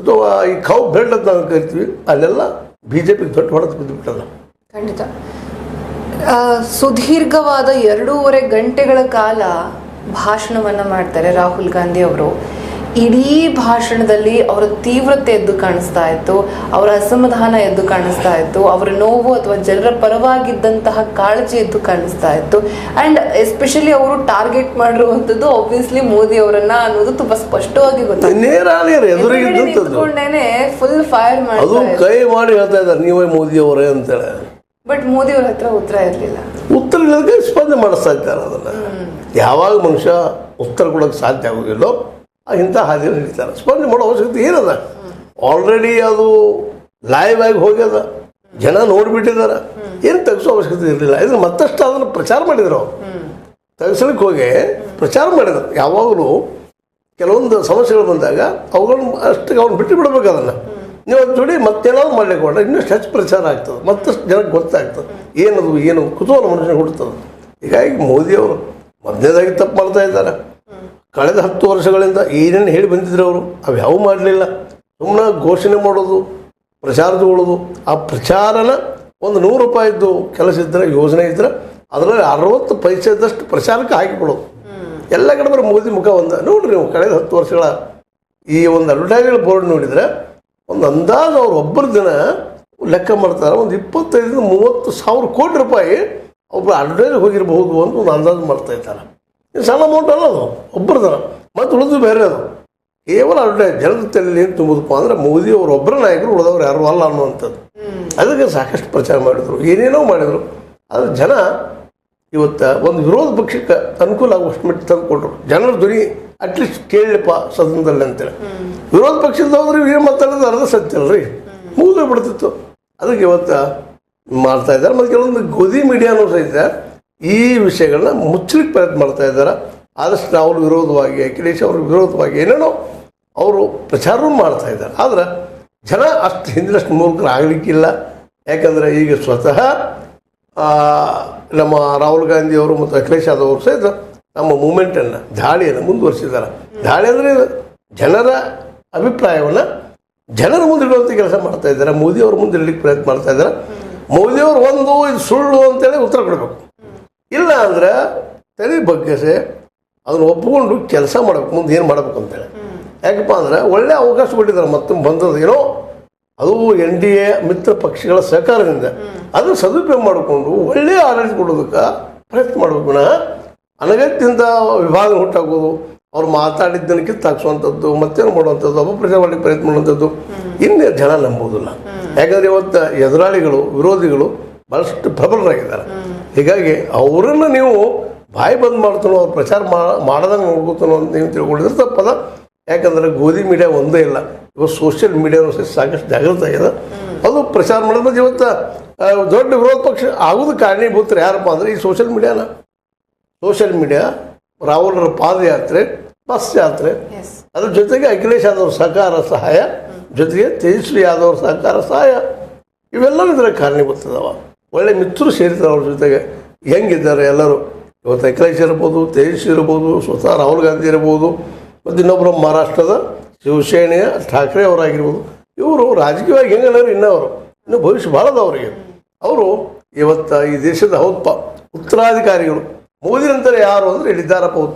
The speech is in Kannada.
ಅಥವಾ ಈ ಕೌ ಬೆಲ್ಟ್ ಅಂತ ನಾವು ಕರಿತೀವಿ, ಅಲ್ಲೆಲ್ಲ BJP ದೊಡ್ಡ ಹೊಡೆದು ಬಿದ್ದುಬಿಟ್ಟಲ್ಲ. ಖಂಡಿತ. ಸುದೀರ್ಘವಾದ 2.5 ಗಂಟೆಗಳ ಕಾಲ ಭಾಷಣವನ್ನ ಮಾಡ್ತಾರೆ ರಾಹುಲ್ ಗಾಂಧಿ ಅವರು. ಇಡೀ ಭಾಷಣದಲ್ಲಿ ಅವರ ತೀವ್ರತೆ ಎದ್ದು ಕಾಣಿಸ್ತಾ ಇತ್ತು, ಅವರ ಅಸಮಾಧಾನ ಎದ್ದು ಕಾಣಿಸ್ತಾ ಇತ್ತು, ಅವರ ನೋವು ಅಥವಾ ಜನರ ಪರವಾಗಿದ್ದಂತಹ ಕಾಳಜಿ ಎದ್ದು ಕಾಣಿಸ್ತಾ ಇತ್ತು. ಅಂಡ್ ಎಸ್ಪೆಷಲಿ ಅವರು ಟಾರ್ಗೆಟ್ ಮಾಡಿರುವಂತದ್ದು ಆಬ್ವಿಯಸ್ಲಿ ಮೋದಿ ಅವರನ್ನ ಅನ್ನೋದು ತುಂಬಾ ಸ್ಪಷ್ಟವಾಗಿ ಗೊತ್ತಾಗ್ತದೆ. ಫುಲ್ ಫೈರ್ ಮಾಡಿ ಕೈ ಮಾಡಿ ಹೇಳ್ತಾ ಇದ್ದಾರೆ ನೀವೇ ಮೋದಿ ಅವರೇ ಅಂತೇಳಿ. ಬಟ್ ಮೋದಿ ಅವ್ರ ಹತ್ರ ಉತ್ತರ ಇರಲಿಲ್ಲ. ಉತ್ತರ ಇಲ್ಲದೆ ಸ್ಪಂದನೆ ಮಾಡಿಸ್ತಾ ಇದ್ದಾರೆ. ಅದನ್ನ ಯಾವಾಗ ಮನುಷ್ಯ ಉತ್ತರ ಕೊಡೋಕೆ ಸಾಧ್ಯ ಆಗೋದಿಲ್ಲೋ ಇಂಥ ಹಾದಿಯಲ್ಲಿ ಹಿಡಿತಾರೆ. ಸ್ಪಂದನೆ ಮಾಡೋ ಅವಶ್ಯಕತೆ ಏನದ? ಆಲ್ರೆಡಿ ಅದು ಲೈವ್ ಆಗಿ ಹೋಗ್ಯದ, ಜನ ನೋಡಿಬಿಟ್ಟಿದ್ದಾರೆ, ಏನು ತೆಗೆಸೋ ಅವಶ್ಯಕತೆ ಇರಲಿಲ್ಲ. ಇದನ್ನು ಮತ್ತಷ್ಟು ಅದನ್ನು ಪ್ರಚಾರ ಮಾಡಿದ್ರು. ತೆಗೆಸಲಿಕ್ಕೆ ಹೋಗಿ ಪ್ರಚಾರ ಮಾಡಿದ್ರು. ಯಾವಾಗಲೂ ಕೆಲವೊಂದು ಸಮಸ್ಯೆಗಳು ಬಂದಾಗ ಅವುಗಳನ್ನ ಅಷ್ಟಕ್ಕೆ ಅವ್ನು ಬಿಟ್ಟು ಬಿಡ್ಬೇಕು. ಅದನ್ನು ನೀವು ಅದು ಜೋಡಿ ಮತ್ತೇನಾದ್ರು ಮಾಡ್ಲಿಕ್ಕೆ ಹೊರಟ ಇನ್ನಷ್ಟು ಹೆಚ್ಚು ಪ್ರಚಾರ ಆಗ್ತದೆ, ಮತ್ತಷ್ಟು ಜನಕ್ಕೆ ಗೊತ್ತಾಗ್ತದೆ ಏನದು ಏನು ಕುತೂಹಲ ಮನುಷ್ಯನಿಗೆ ಹುಡ್ತದೆ. ಹೀಗಾಗಿ ಮೋದಿಯವರು ಮೊದಲನೇದಾಗಿ ತಪ್ಪು ಮಾಡ್ತಾ ಇದ್ದಾರೆ. ಕಳೆದ 10 ವರ್ಷಗಳಿಂದ ಏನೇನು ಹೇಳಿ ಬಂದಿದ್ರು ಅವರು ಅವು ಯಾವ ಮಾಡಲಿಲ್ಲ. ಸುಮ್ಮನೆ ಘೋಷಣೆ ಮಾಡೋದು, ಪ್ರಚಾರ ತಗೊಳ್ಳೋದು. ಆ ಪ್ರಚಾರನ ಒಂದು 100 ರೂಪಾಯಿದ್ದು ಕೆಲಸ ಇದ್ದರೆ, ಯೋಜನೆ ಇದ್ದರೆ ಅದರಲ್ಲಿ 60 ಪೈಸೆದಷ್ಟು ಪ್ರಚಾರಕ್ಕೆ ಹಾಕಿಬಿಡೋದು. ಎಲ್ಲ ಕಡೆ ಬರೋ ಮೋದಿ ಮುಖ ನೋಡ್ರಿ ನೀವು ಕಳೆದ 10 ವರ್ಷಗಳ ಈ ಒಂದು ಅಡ್ವರ್ಟೈಸ್ಗಳ ಬೋರ್ಡ್ ನೋಡಿದರೆ ಒಂದು ಅಂದಾಜು ಅವ್ರು ಒಬ್ಬರ ದಿನ ಲೆಕ್ಕ ಮಾಡ್ತಾರೆ, ಒಂದು 25-30 ಸಾವಿರ ಕೋಟಿ ರೂಪಾಯಿ ಒಬ್ಬರು ಅಡ್ವರ್ಟೈಸ್ ಹೋಗಿರಬಹುದು ಅಂತ ಒಂದು ಅಂದಾಜು ಮಾಡ್ತಾ ಇದ್ದಾರೆ. ಸಣ್ಣ ಅಮೌಂಟ್ ಅಲ್ಲ ಅದು, ಒಬ್ಬರ ದಿನ. ಮತ್ತು ಉಳಿದು ಬೇರೆ ಅದು ಕೇವಲ ಅಡ್ವರ್ಟೈಸ್. ಜನರ ತಲೆಯಲ್ಲಿ ಏನು ತುಂಬುದಪ್ಪ ಅಂದರೆ ಮೋದಿ ಅವರು ಒಬ್ಬರ ನಾಯಕರು, ಉಳಿದವ್ರು ಯಾರು ಅಲ್ಲ ಅನ್ನುವಂಥದ್ದು. ಅದಕ್ಕೆ ಸಾಕಷ್ಟು ಪ್ರಚಾರ ಮಾಡಿದರು, ಏನೇನೋ ಮಾಡಿದರು. ಆದರೆ ಜನ ಇವತ್ತು ಒಂದು ವಿರೋಧ ಪಕ್ಷಕ್ಕೆ ಅನುಕೂಲ ಆಗುವಷ್ಟು ಮಟ್ಟಿಗೆ ತಂದು ಕೊಟ್ಟರು. ಜನರ ಧ್ವನಿ ಅಟ್ಲೀಸ್ಟ್ ಕೇಳಲಿಪ್ಪ ಸದನದಲ್ಲಿ ಅಂತೇಳಿ. ವಿರೋಧ ಪಕ್ಷದ ಹೋದ್ರೆ ಏನು ಮಾತಾಡೋದು ಅರ್ಧ ಸತ್ಯ ಅಲ್ರಿ, ಮುಗಿದು ಬಿಡ್ತಿತ್ತು. ಅದಕ್ಕೆ ಇವತ್ತು ಮಾಡ್ತಾ ಇದ್ದಾರೆ. ಮತ್ತು ಕೆಲವೊಂದು ಗೋಧಿ ಮೀಡಿಯಾನೂ ಸಹಿತ ಈ ವಿಷಯಗಳನ್ನ ಮುಚ್ಚಲಿಕ್ಕೆ ಪ್ರಯತ್ನ ಮಾಡ್ತಾ ಇದ್ದಾರೆ. ಆದಷ್ಟು ರಾಹುಲ್ ವಿರೋಧವಾಗಿ, ಅಖಿಲೇಶ್ ಅವ್ರ ವಿರೋಧವಾಗಿ ಏನೇನೋ ಅವರು ಪ್ರಚಾರವೂ ಮಾಡ್ತಾ ಇದ್ದಾರೆ. ಆದರೆ ಜನ ಅಷ್ಟು ಹಿಂದಿನಷ್ಟು ಮೂರ್ಖರು ಆಗಲಿಕ್ಕಿಲ್ಲ. ಯಾಕಂದರೆ ಈಗ ಸ್ವತಃ ನಮ್ಮ ರಾಹುಲ್ ಗಾಂಧಿ ಅವರು ಮತ್ತು ಅಖಿಲೇಶ್ ಯಾದವ್ ಅವರು ಸಹಿತ ನಮ್ಮ ಮೂಮೆಂಟನ್ನು, ದಾಳಿಯನ್ನು ಮುಂದುವರಿಸಿದ್ದಾರೆ. ದಾಳಿ ಅಂದರೆ ಜನರ ಅಭಿಪ್ರಾಯವನ್ನು ಜನರ ಮುಂದೆ ಇಡುವಂಥ ಕೆಲಸ ಮಾಡ್ತಾ ಇದ್ದಾರೆ. ಮೋದಿಯವ್ರ ಮುಂದೆ ಇಡಲಿಕ್ಕೆ ಪ್ರಯತ್ನ ಮಾಡ್ತಾ ಇದ್ದಾರೆ. ಮೋದಿಯವರು ಒಂದು ಇದು ಸುಳ್ಳು ಅಂತೇಳಿ ಉತ್ತರ ಕೊಡಬೇಕು. ಇಲ್ಲ ಅಂದರೆ ತಲೆ ಬಗ್ಗೆಸೆ ಅದನ್ನು ಒಪ್ಪಿಕೊಂಡು ಕೆಲಸ ಮಾಡಬೇಕು, ಮುಂದೆ ಏನು ಮಾಡಬೇಕು ಅಂತೇಳಿ. ಯಾಕಪ್ಪ ಅಂದರೆ ಒಳ್ಳೆ ಅವಕಾಶ ಕೊಟ್ಟಿದ್ದಾರೆ. ಮತ್ತೊಮ್ಮೆ ಬಂದದ್ದು ಏನೋ ಅದು NDA ಮಿತ್ರ ಪಕ್ಷಗಳ ಸಹಕಾರದಿಂದ ಅದನ್ನು ಸದುಪಯೋಗ ಮಾಡಿಕೊಂಡು ಒಳ್ಳೆಯ ಆಡಳಿತ ಕೊಡೋದಕ್ಕೆ ಪ್ರಯತ್ನ ಮಾಡಬೇಕು. ಅನಗತ್ಯದಿಂದ ವಿಭಾಗ ಹುಟ್ಟಾಕೋದು, ಅವ್ರು ಮಾತಾಡಿದ್ದನ್ನು ಕಿತ್ತಾಕ್ಸುವಂಥದ್ದು, ಮತ್ತೇನು ಮಾಡುವಂಥದ್ದು, ಅಪಪ್ರಚಾರ ಮಾಡಲಿಕ್ಕೆ ಪ್ರಯತ್ನ ಮಾಡುವಂಥದ್ದು ಇನ್ನೇ ಜನ ನಂಬೋದಿಲ್ಲ. ಯಾಕಂದರೆ ಇವತ್ತು ಎದುರಾಳಿಗಳು, ವಿರೋಧಿಗಳು ಭಾಳಷ್ಟು ಪ್ರಬಲರಾಗಿದ್ದಾರೆ. ಹೀಗಾಗಿ ಅವರನ್ನು ನೀವು ಬಾಯಿ ಬಂದ್ ಮಾಡ್ತಾನೋ, ಅವ್ರು ಪ್ರಚಾರ ಮಾಡದಂಗೆ ನೋಡ್ಕೊತಾನೋ ಅಂತ ನೀವು ತಿಳ್ಕೊಂಡಿದ್ರೆ ತಪ್ಪದ. ಯಾಕಂದರೆ ಗೋಧಿ ಮೀಡಿಯಾ ಒಂದೇ ಇಲ್ಲ, ಇವತ್ತು ಸೋಷಿಯಲ್ ಮೀಡಿಯಾನು ಸಹ ಸಾಕಷ್ಟು ಜಾಗೃತ ಆಗಿದೆ. ಅದು ಪ್ರಚಾರ ಮಾಡಿದ್ರೆ ಇವತ್ತು ದೊಡ್ಡ ವಿರೋಧ ಪಕ್ಷ ಆಗೋದಕ್ಕೆ ಕಾರಣೀಭೂತರು ಯಾರಪ್ಪ ಅಂದರೆ ಈ ಸೋಷಿಯಲ್ ಮೀಡಿಯಾ. ರಾಹುಲ್ರ ಪಾದಯಾತ್ರೆ, ಬಸ್ ಯಾತ್ರೆ, ಅದ್ರ ಜೊತೆಗೆ ಅಖಿಲೇಶ್ ಯಾದವ್ ಸಹಕಾರ ಸಹಾಯ, ಜೊತೆಗೆ ತೇಜಸ್ವಿ ಯಾದವ್ ಸಹಕಾರ ಸಹಾಯ, ಇವೆಲ್ಲವೂ ಇದರ ಕಾರಣೀಭೂತದವ. ಒಳ್ಳೆ ಮಿತ್ರರು ಸೇರಿದ್ದಾರೆ ಅವ್ರ ಜೊತೆಗೆ. ಹೆಂಗಿದ್ದಾರೆ ಎಲ್ಲರೂ ಇವತ್ತು ಅಖಿಲೇಶ್ ಇರ್ಬೋದು, ತೇಜಸ್ವಿ ಇರ್ಬೋದು, ಸ್ವತಃ ರಾಹುಲ್ ಗಾಂಧಿ ಇರ್ಬೋದು, ಮತ್ತು ಇನ್ನೊಬ್ಬರು ಮಹಾರಾಷ್ಟ್ರದ ಶಿವಸೇನೆಯ ಠಾಕ್ರೆ ಅವರಾಗಿರ್ಬೋದು. ಇವರು ರಾಜಕೀಯವಾಗಿ ಹೆಂಗಲ್ಲರು ಇನ್ನೂ ಭವಿಷ್ಯ ಭಾಳದವರಿಗೆ. ಅವರು ಇವತ್ತು ಈ ದೇಶದ ಉತ್ತರಾಧಿಕಾರಿಗಳು. ಮೋದಿ ನಂತರ ಯಾರು ಅಂದರೆ ಇಲ್ಲಿದ್ದಾರಪ್ಪ ಉತ್ತರ